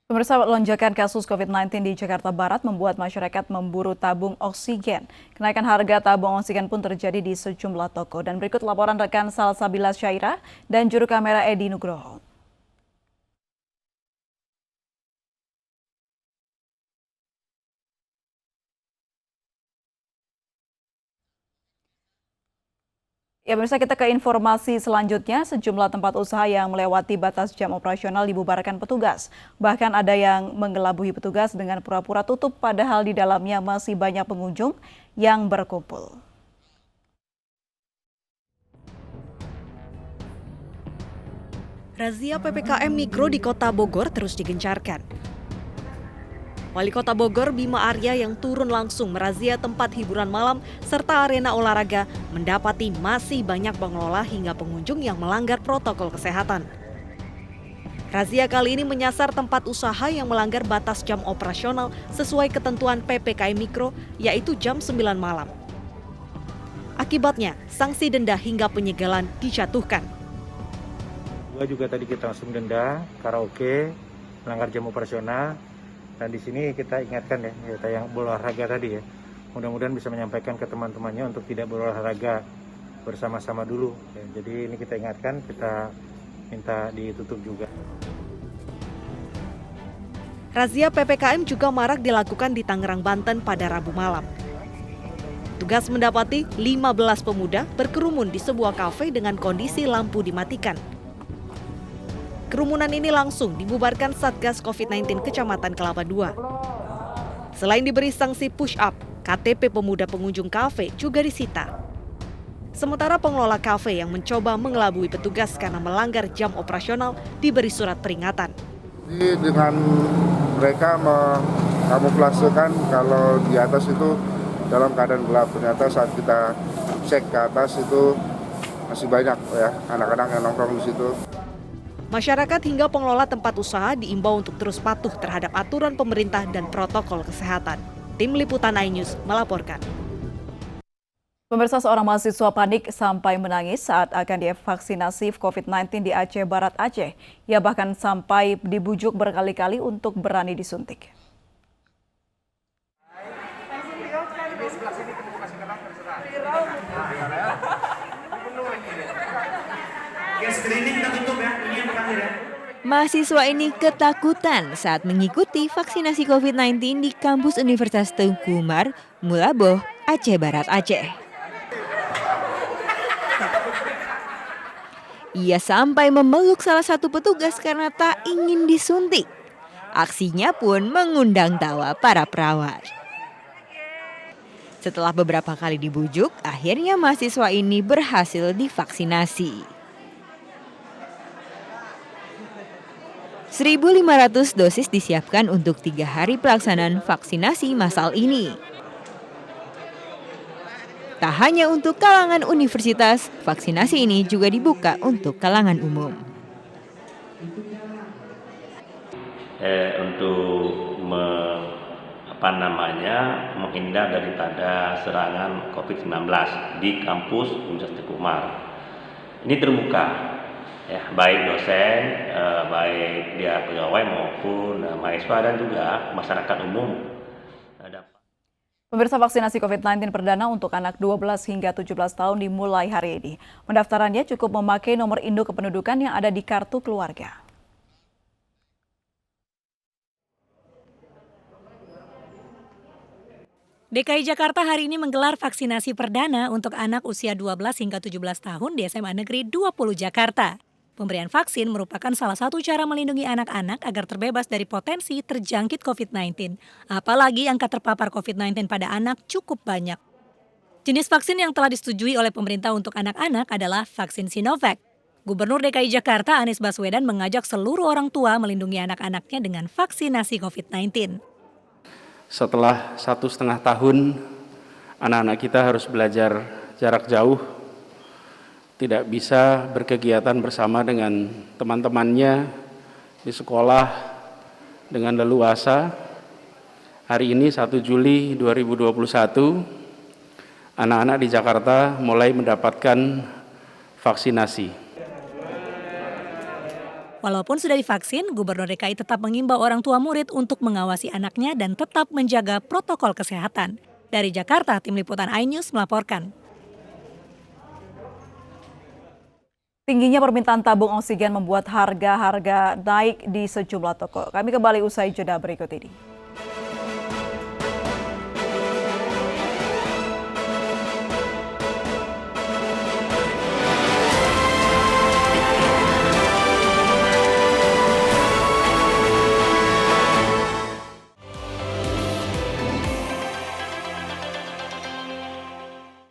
Pemirsa, lonjakan kasus COVID-19 di Jakarta Barat membuat masyarakat memburu tabung oksigen. Kenaikan harga tabung oksigen pun terjadi di sejumlah toko. Dan berikut laporan rekan Salsabila Syaira dan juru kamera Edi Nugroho. Ya, pemirsa, kita ke informasi selanjutnya. Sejumlah tempat usaha yang melewati batas jam operasional dibubarkan petugas. Bahkan ada yang mengelabui petugas dengan pura-pura tutup, padahal di dalamnya masih banyak pengunjung yang berkumpul. Razia PPKM Mikro di Kota Bogor terus digencarkan. Wali Kota Bogor Bima Arya yang turun langsung merazia tempat hiburan malam serta arena olahraga mendapati masih banyak pengelola hingga pengunjung yang melanggar protokol kesehatan. Razia kali ini menyasar tempat usaha yang melanggar batas jam operasional sesuai ketentuan PPKM Mikro, yaitu jam 9 malam. Akibatnya, sanksi denda hingga penyegelan dijatuhkan. Juga tadi kita langsung denda karaoke, melanggar jam operasional. Dan di sini kita ingatkan ya, kita yang berolahraga tadi ya, mudah-mudahan bisa menyampaikan ke teman-temannya untuk tidak berolahraga bersama-sama dulu. Ya, jadi ini kita ingatkan, kita minta ditutup juga. Razia PPKM juga marak dilakukan di Tangerang, Banten pada Rabu malam. Tugas mendapati 15 pemuda berkerumun di sebuah kafe dengan kondisi lampu dimatikan. Kerumunan ini langsung dibubarkan Satgas COVID-19 Kecamatan Kelapa II. Selain diberi sanksi push up, KTP pemuda pengunjung kafe juga disita. Sementara pengelola kafe yang mencoba mengelabui petugas karena melanggar jam operasional diberi surat peringatan. Jadi dengan mereka mengkamuflasekan kalau di atas itu dalam keadaan gelap, ternyata saat kita cek ke atas itu masih banyak ya anak-anak yang nongkrong di situ. Masyarakat hingga pengelola tempat usaha diimbau untuk terus patuh terhadap aturan pemerintah dan protokol kesehatan. Tim Liputan iNews melaporkan. Pemirsa, seorang mahasiswa panik sampai menangis saat akan divaksinasi COVID-19 di Aceh Barat, Aceh. Ia bahkan sampai dibujuk berkali-kali untuk berani disuntik. Mahasiswa ini ketakutan saat mengikuti vaksinasi COVID-19 di kampus Universitas Tengku Umar, Mulaboh, Aceh Barat, Aceh. Ia sampai memeluk salah satu petugas karena tak ingin disuntik. Aksinya pun mengundang tawa para perawat. Setelah beberapa kali dibujuk, akhirnya mahasiswa ini berhasil divaksinasi. 1.500 dosis disiapkan untuk 3 hari pelaksanaan vaksinasi massal ini. Tak hanya untuk kalangan universitas, vaksinasi ini juga dibuka untuk kalangan umum. Untuk menghindar daripada serangan COVID-19 di kampus Universitas Tengku Umar. Ini terbuka. Ya, baik dosen, baik dia pegawai maupun mahasiswa dan juga masyarakat umum. Pemirsa, vaksinasi COVID-19 perdana untuk anak 12 hingga 17 tahun dimulai hari ini. Pendaftarannya cukup memakai nomor induk kependudukan yang ada di kartu keluarga. DKI Jakarta hari ini menggelar vaksinasi perdana untuk anak usia 12 hingga 17 tahun di SMA Negeri 20 Jakarta. Pemberian vaksin merupakan salah satu cara melindungi anak-anak agar terbebas dari potensi terjangkit COVID-19. Apalagi angka terpapar COVID-19 pada anak cukup banyak. Jenis vaksin yang telah disetujui oleh pemerintah untuk anak-anak adalah vaksin Sinovac. Gubernur DKI Jakarta Anies Baswedan mengajak seluruh orang tua melindungi anak-anaknya dengan vaksinasi COVID-19. Setelah 1,5 tahun, anak-anak kita harus belajar jarak jauh, tidak bisa berkegiatan bersama dengan teman-temannya di sekolah dengan leluasa. Hari ini 1 Juli 2021, anak-anak di Jakarta mulai mendapatkan vaksinasi. Walaupun sudah divaksin, Gubernur DKI tetap mengimbau orang tua murid untuk mengawasi anaknya dan tetap menjaga protokol kesehatan. Dari Jakarta, Tim Liputan iNews melaporkan. Tingginya permintaan tabung oksigen membuat harga naik di sejumlah toko. Kami kembali usai jeda berikut ini.